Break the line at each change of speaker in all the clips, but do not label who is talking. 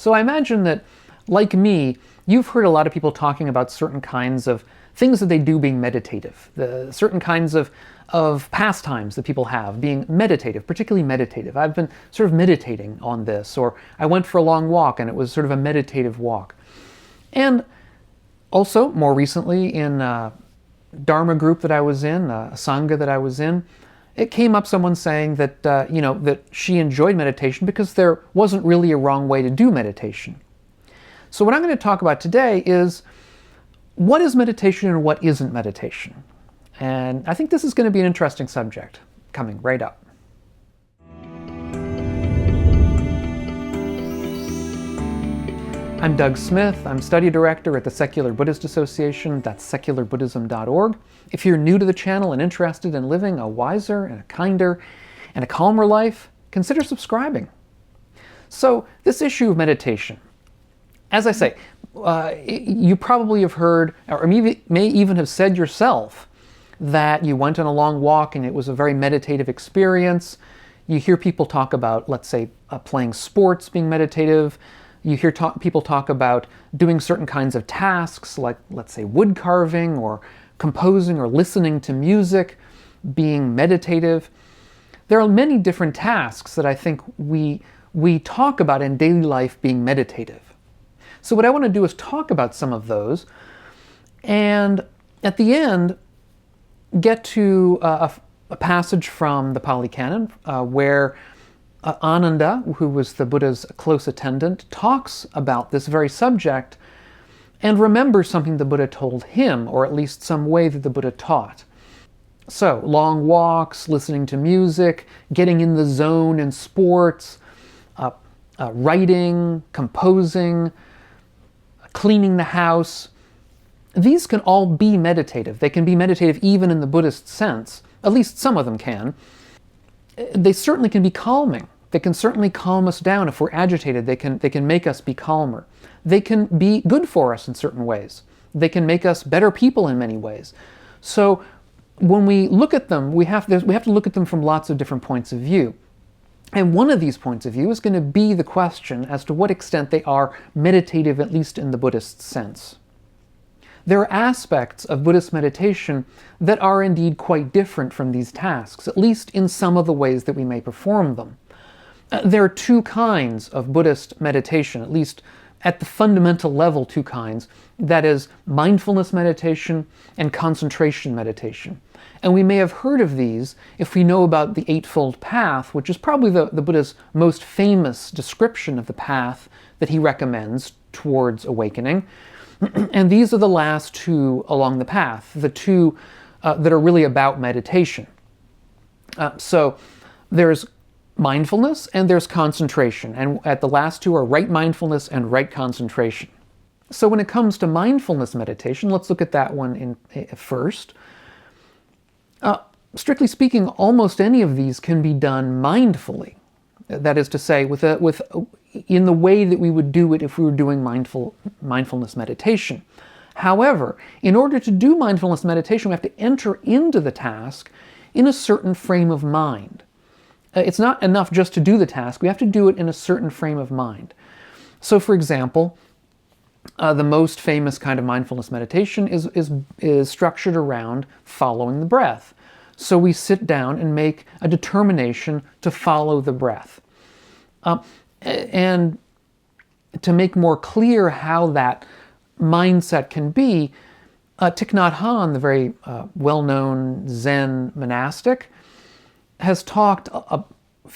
So I imagine that, like me, you've heard a lot of people talking about certain kinds of things that they do being meditative, the certain kinds of pastimes that people have being meditative, particularly meditative. I've been sort of meditating on this, or I went for a long walk and it was sort of a meditative walk. And also, more recently, in a Dharma group that I was in, a Sangha that I was in, it came up someone saying that, that she enjoyed meditation because there wasn't really a wrong way to do meditation. So what I'm going to talk about today is what is meditation and what isn't meditation. And I think this is going to be an interesting subject coming right up. I'm Doug Smith. I'm study director at the Secular Buddhist Association. That's secularbuddhism.org. If you're new to the channel and interested in living a wiser and a kinder and a calmer life, consider subscribing. So this issue of meditation, as I say, you probably have heard, or may even have said yourself, that you went on a long walk and it was a very meditative experience. You hear people talk about, let's say, playing sports being meditative. You hear people talk about doing certain kinds of tasks, like, let's say, wood carving or composing or listening to music, being meditative. There are many different tasks that I think we talk about in daily life being meditative. So what I want to do is talk about some of those, and at the end, get to a passage from the Pali Canon where Ananda, who was the Buddha's close attendant, talks about this very subject and remembers something the Buddha told him, or at least some way that the Buddha taught. So, long walks, listening to music, getting in the zone in sports, writing, composing, cleaning the house. These can all be meditative. They can be meditative even in the Buddhist sense. At least some of them can. They certainly can be calming. They can certainly calm us down. If we're agitated, they can make us be calmer. They can be good for us in certain ways. They can make us better people in many ways. So when we look at them, we have to look at them from lots of different points of view. And one of these points of view is going to be the question as to what extent they are meditative, at least in the Buddhist sense. There are aspects of Buddhist meditation that are indeed quite different from these tasks, at least in some of the ways that we may perform them. There are two kinds of Buddhist meditation, at least at the fundamental level, two kinds. That is mindfulness meditation and concentration meditation. And we may have heard of these if we know about the Eightfold Path, which is probably the Buddha's most famous description of the path that he recommends towards awakening. And these are the last two along the path, the two that are really about meditation. So there's mindfulness and there's concentration. And at the last two are right mindfulness and right concentration. So when it comes to mindfulness meditation, let's look at that one first. Strictly speaking, almost any of these can be done mindfully. That is to say, in the way that we would do it if we were doing mindfulness meditation. However, in order to do mindfulness meditation, we have to enter into the task in a certain frame of mind. It's not enough just to do the task, we have to do it in a certain frame of mind. So for example, the most famous kind of mindfulness meditation is structured around following the breath. So we sit down and make a determination to follow the breath. And to make more clear how that mindset can be, Thich Nhat Hanh, the very well-known Zen monastic, has talked,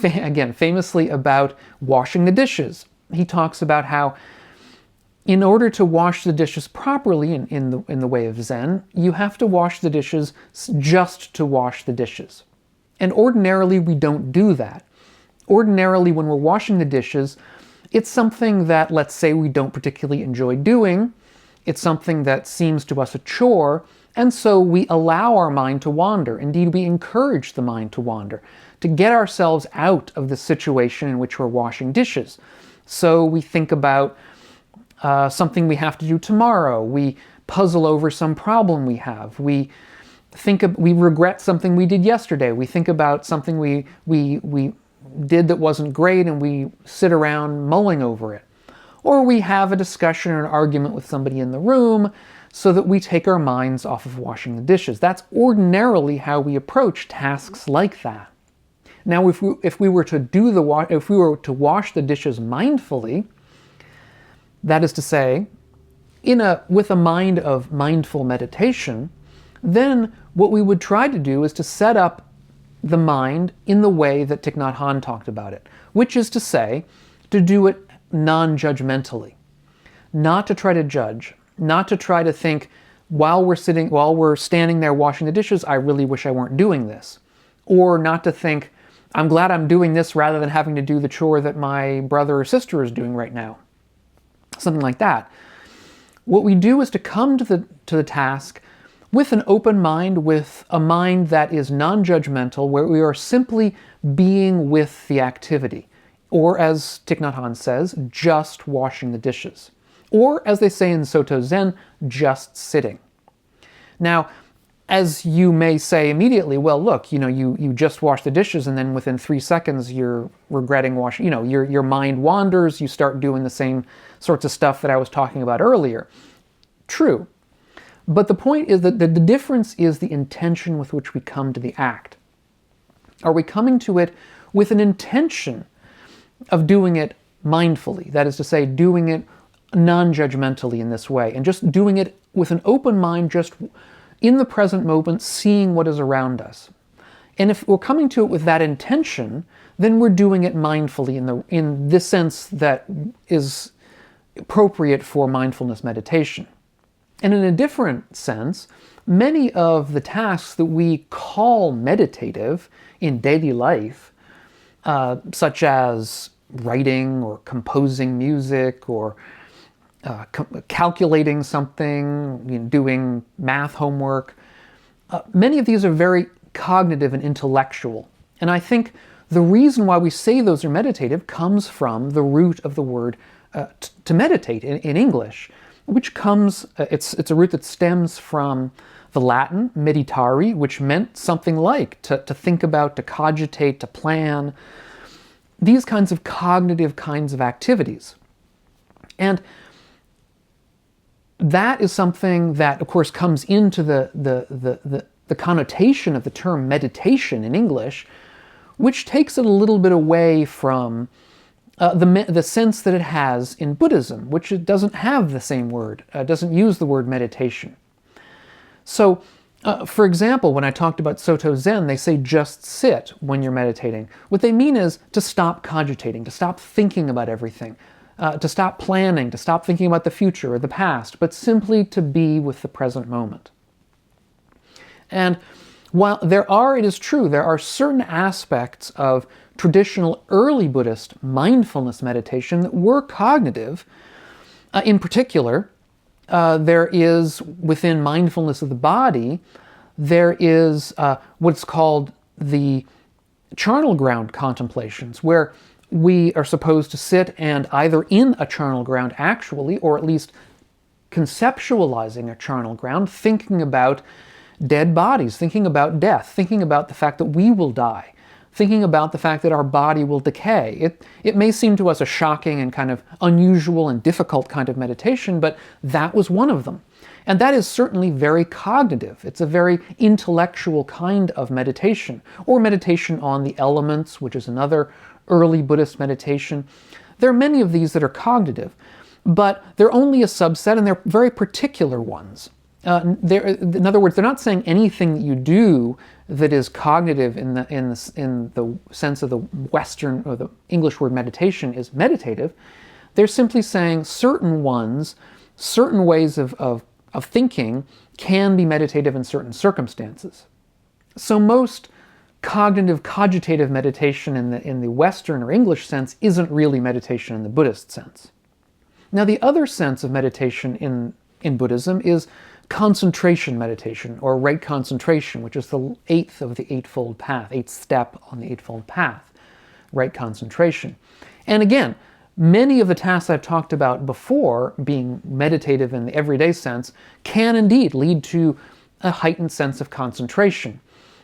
again, famously about washing the dishes. He talks about how in order to wash the dishes properly in the way of Zen, you have to wash the dishes just to wash the dishes. And ordinarily we don't do that. Ordinarily when we're washing the dishes, it's something that, let's say, we don't particularly enjoy doing. It's something that seems to us a chore, and so we allow our mind to wander. Indeed, we encourage the mind to wander, to get ourselves out of the situation in which we're washing dishes. So we think about something we have to do tomorrow. We puzzle over some problem we have. We regret something we did yesterday. We think about something we did that wasn't great, and we sit around mulling over it. or we have a discussion or an argument with somebody in the room so that we take our minds off of washing the dishes. That's ordinarily how we approach tasks like that. Now, if we were to wash the dishes mindfully, that is to say, with a mind of mindful meditation, then what we would try to do is to set up the mind in the way that Thich Nhat Hanh talked about it, which is to say, to do it non-judgmentally, not to try to judge, not to try to think, while we're standing there washing the dishes, I really wish I weren't doing this. Or not to think, I'm glad I'm doing this rather than having to do the chore that my brother or sister is doing right now. Something like that. What we do is to come to the task with an open mind, with a mind that is non-judgmental, where we are simply being with the activity. Or as Thich Nhat Hanh says, just washing the dishes. Or as they say in Soto Zen, just sitting. Now, as you may say immediately, well, look, you just wash the dishes and then within 3 seconds you're regretting washing, your mind wanders, you start doing the same sorts of stuff that I was talking about earlier. True. But the point is that the difference is the intention with which we come to the act. Are we coming to it with an intention of doing it mindfully? That is to say, doing it non-judgmentally in this way, and just doing it with an open mind, just in the present moment, seeing what is around us. And if we're coming to it with that intention, then we're doing it mindfully in this sense that is appropriate for mindfulness meditation. And in a different sense, many of the tasks that we call meditative in daily life, such as writing or composing music or calculating something, doing math homework, many of these are very cognitive and intellectual. And I think the reason why we say those are meditative comes from the root of the word to meditate in English, which comes, it's a root that stems from the Latin meditare, which meant something like to think about, to cogitate, to plan, these kinds of cognitive kinds of activities. And that is something that, of course, comes into the connotation of the term meditation in English, which takes it a little bit away from the sense that it has in Buddhism, which it doesn't have the same word, doesn't use the word meditation. So, for example, when I talked about Soto Zen, they say just sit when you're meditating. What they mean is to stop cogitating, to stop thinking about everything, to stop planning, to stop thinking about the future or the past, but simply to be with the present moment. And while it is true, there are certain aspects of traditional early Buddhist mindfulness meditation that were cognitive. In particular, there is, within mindfulness of the body, there is what's called the charnel ground contemplations, where we are supposed to sit and either in a charnel ground actually, or at least conceptualizing a charnel ground, thinking about dead bodies, thinking about death, thinking about the fact that we will die, thinking about the fact that our body will decay. It may seem to us a shocking and kind of unusual and difficult kind of meditation, but that was one of them. And that is certainly very cognitive. It's a very intellectual kind of meditation, or meditation on the elements, which is another early Buddhist meditation. There are many of these that are cognitive, but they're only a subset, and they're very particular ones. In other words, they're not saying anything that you do that is cognitive in the sense of the Western or the English word meditation is meditative. They're simply saying certain ways of thinking can be meditative in certain circumstances. So most cogitative meditation in the Western or English sense isn't really meditation in the Buddhist sense. Now, the other sense of meditation in Buddhism is concentration meditation, or right concentration, which is the eighth of the Eightfold Path, eighth step on the Eightfold Path, right concentration. And again, many of the tasks I've talked about before, being meditative in the everyday sense, can indeed lead to a heightened sense of concentration,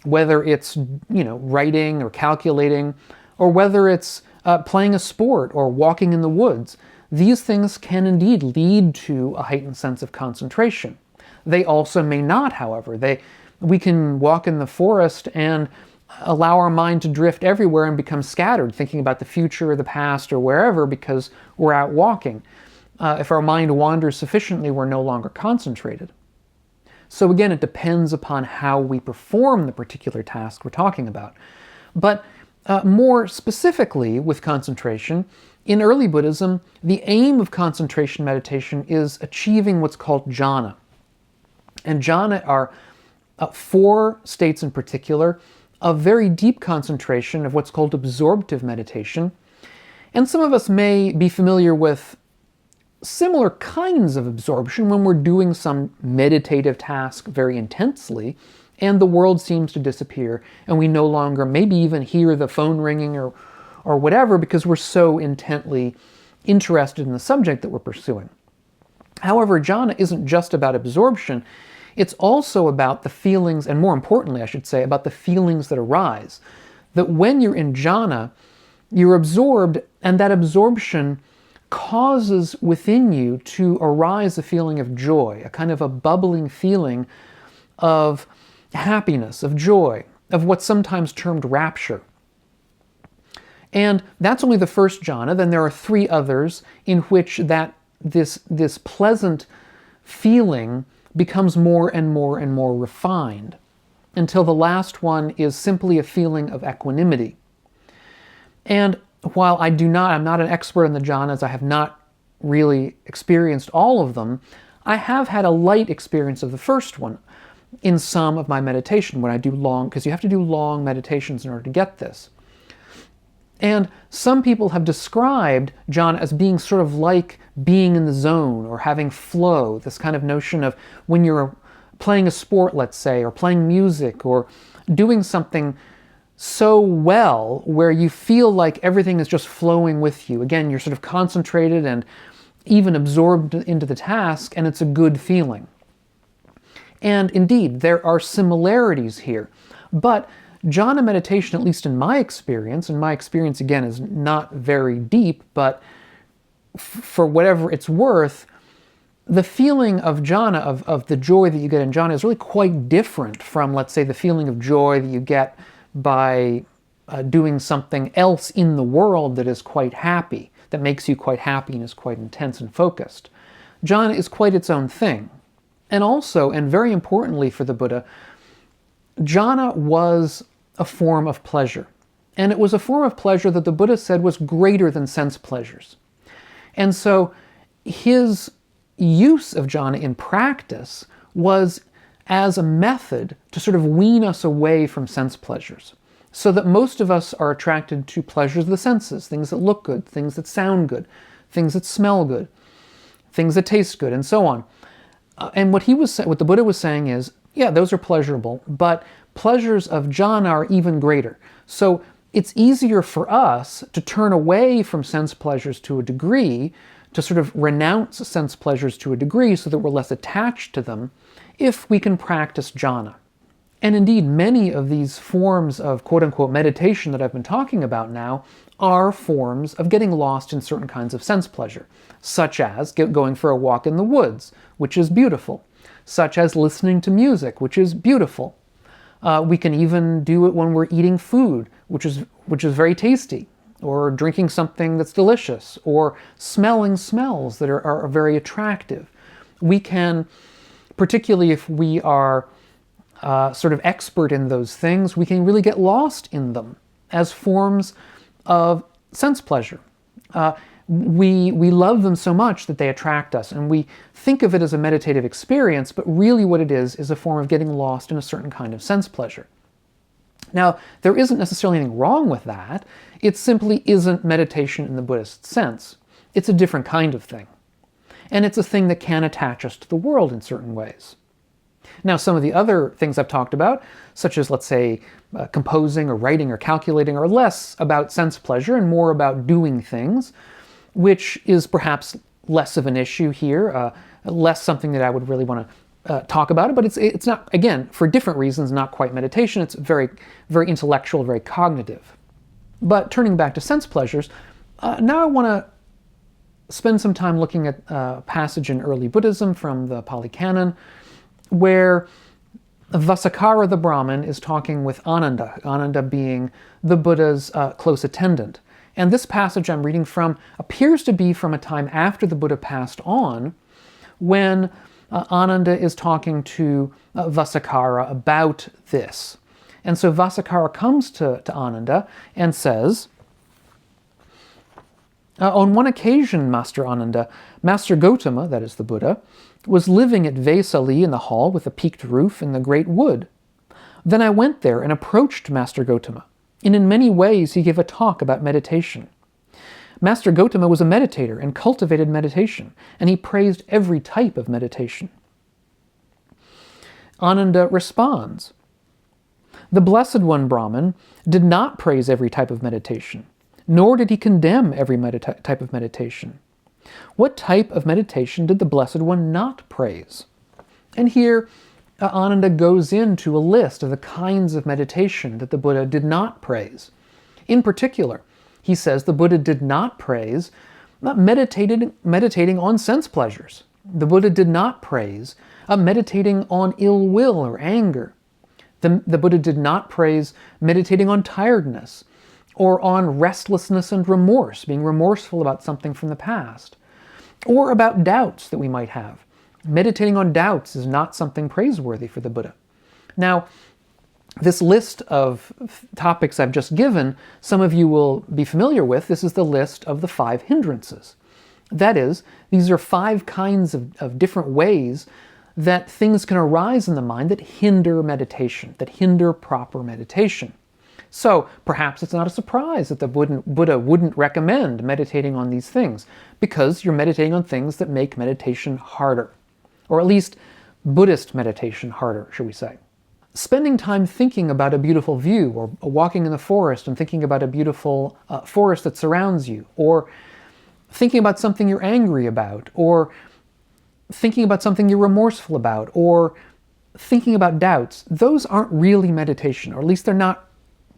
whether it's writing or calculating, or whether it's playing a sport or walking in the woods. these things can indeed lead to a heightened sense of concentration. They also may not, however. We can walk in the forest and allow our mind to drift everywhere and become scattered, thinking about the future or the past or wherever because we're out walking. If our mind wanders sufficiently, we're no longer concentrated. So again, it depends upon how we perform the particular task we're talking about. But more specifically with concentration, in early Buddhism, the aim of concentration meditation is achieving what's called jhana. And jhana are 4 states in particular of very deep concentration of what's called absorptive meditation. And some of us may be familiar with similar kinds of absorption when we're doing some meditative task very intensely, and the world seems to disappear, and we no longer maybe even hear the phone ringing or whatever because we're so intently interested in the subject that we're pursuing. However, jhana isn't just about absorption. It's also about the feelings, and more importantly, I should say, about the feelings that arise. That when you're in jhana, you're absorbed, and that absorption causes within you to arise a feeling of joy, a kind of a bubbling feeling of happiness, of joy, of what's sometimes termed rapture. And that's only the first jhana. Then there are 3 others in which this pleasant feeling becomes more and more and more refined, until the last one is simply a feeling of equanimity. And while I'm not an expert in the jhanas, I have not really experienced all of them, I have had a light experience of the first one in some of my meditation when I do long, because you have to do long meditations in order to get this. And some people have described jhana as being sort of like being in the zone or having flow, this kind of notion of when you're playing a sport, let's say, or playing music or doing something so well where you feel like everything is just flowing with you. Again, you're sort of concentrated and even absorbed into the task, and it's a good feeling. And indeed, there are similarities here. But jhana meditation, at least in my experience, and my experience again is not very deep, but for whatever it's worth, the feeling of jhana, of the joy that you get in jhana is really quite different from, let's say, the feeling of joy that you get by doing something else in the world that is quite happy, that makes you quite happy and is quite intense and focused. Jhana is quite its own thing. And also, and very importantly for the Buddha, jhana was a form of pleasure. And it was a form of pleasure that the Buddha said was greater than sense pleasures. And so his use of jhana in practice was as a method to sort of wean us away from sense pleasures, so that most of us are attracted to pleasures of the senses, things that look good, things that sound good, things that smell good, things that taste good, and so on. And what the Buddha was saying is, yeah, those are pleasurable, but pleasures of jhana are even greater. So it's easier for us to turn away from sense pleasures to a degree, to sort of renounce sense pleasures to a degree so that we're less attached to them, if we can practice jhana. And indeed, many of these forms of quote-unquote meditation that I've been talking about now are forms of getting lost in certain kinds of sense pleasure, such as going for a walk in the woods, which is beautiful, such as listening to music, which is beautiful. We can even do it when we're eating food, which is very tasty, or drinking something that's delicious, or smelling smells that are very attractive. We can, particularly if we are sort of expert in those things, we can really get lost in them as forms of sense pleasure. We love them so much that they attract us, and we think of it as a meditative experience, but really what it is a form of getting lost in a certain kind of sense pleasure. Now, there isn't necessarily anything wrong with that. It simply isn't meditation in the Buddhist sense. It's a different kind of thing. And it's a thing that can attach us to the world in certain ways. Now, some of the other things I've talked about, such as, let's say, composing or writing or calculating, are less about sense pleasure and more about doing things, which is perhaps less of an issue here, less something that I would really want to talk about it, but it's not, again, for different reasons, not quite meditation. It's very, very intellectual, very cognitive. But turning back to sense pleasures, now I want to spend some time looking at a passage in early Buddhism from the Pali Canon, where Vasakkara the Brahmin is talking with Ananda, Ananda being the Buddha's close attendant. And this passage I'm reading from appears to be from a time after the Buddha passed on, when Ananda is talking to Vasakkara about this. And so Vasakkara comes to Ananda and says, on one occasion, Master Ananda, Master Gotama, that is the Buddha, was living at Vesali in the hall with a peaked roof in the great wood. Then I went there and approached Master Gotama, and in many ways he gave a talk about meditation. Master Gotama was a meditator and cultivated meditation, and he praised every type of meditation. Ananda responds, the Blessed One Brahman did not praise every type of meditation, nor did he condemn every type of meditation. What type of meditation did the Blessed One not praise? And here, Ananda goes into a list of the kinds of meditation that the Buddha did not praise. In particular, he says the Buddha did not praise meditating on sense pleasures. The Buddha did not praise meditating on ill will or anger. The Buddha did not praise meditating on tiredness or on restlessness and remorse, being remorseful about something from the past, or about doubts that we might have. Meditating on doubts is not something praiseworthy for the Buddha. Now, this list of topics I've just given, some of you will be familiar with. This is the list of the 5 hindrances. That is, these are 5 kinds of different ways that things can arise in the mind that hinder meditation, that hinder proper meditation. So perhaps it's not a surprise that the Buddha wouldn't recommend meditating on these things, because you're meditating on things that make meditation harder, or at least Buddhist meditation harder, should we say. Spending time thinking about a beautiful view, or walking in the forest and thinking about a beautiful forest that surrounds you, or thinking about something you're angry about, or thinking about something you're remorseful about, or thinking about doubts, those aren't really meditation, or at least they're not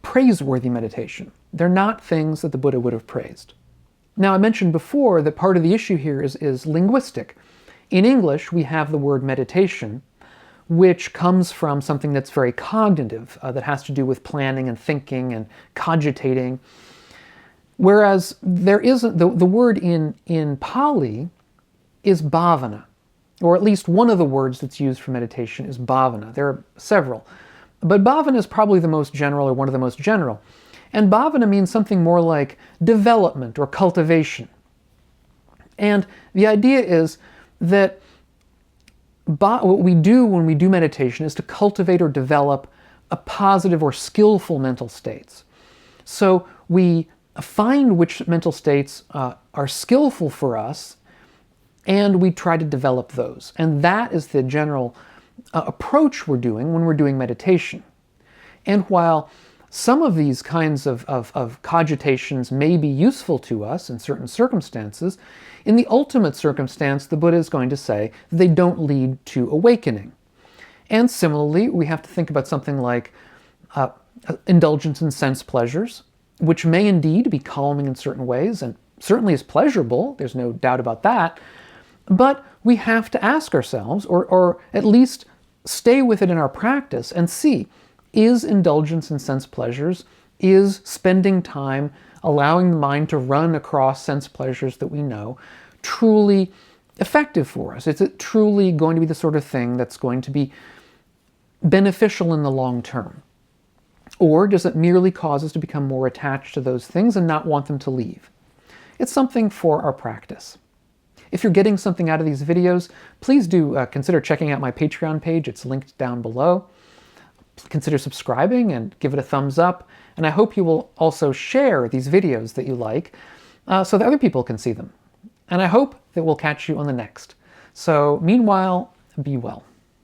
praiseworthy meditation. They're not things that the Buddha would have praised. Now, I mentioned before that part of the issue here is linguistic. In English, we have the word meditation, which comes from something that's very cognitive, that has to do with planning and thinking and cogitating. Whereas there isn't, the word in Pali is bhavana, or at least one of the words that's used for meditation is bhavana. There are several. But bhavana is probably the most general, or one of the most general. And bhavana means something more like development or cultivation. And the idea is that what we do when we do meditation is to cultivate or develop a positive or skillful mental states. So we find which mental states are skillful for us, and we try to develop those. And that is the general approach we're doing when we're doing meditation. And while some of these kinds of cogitations may be useful to us in certain circumstances, in the ultimate circumstance, the Buddha is going to say that they don't lead to awakening. And similarly, we have to think about something like indulgence in sense pleasures, which may indeed be calming in certain ways, and certainly is pleasurable, there's no doubt about that, but we have to ask ourselves, or at least stay with it in our practice and see, is indulgence in sense pleasures, is spending time allowing the mind to run across sense pleasures that we know, truly effective for us? Is it truly going to be the sort of thing that's going to be beneficial in the long term? Or does it merely cause us to become more attached to those things and not want them to leave? It's something for our practice. If you're getting something out of these videos, please do consider checking out my Patreon page. It's linked down below. Consider subscribing and give it a thumbs up. And I hope you will also share these videos that you like so that other people can see them. And I hope that we'll catch you on the next. So meanwhile, be well.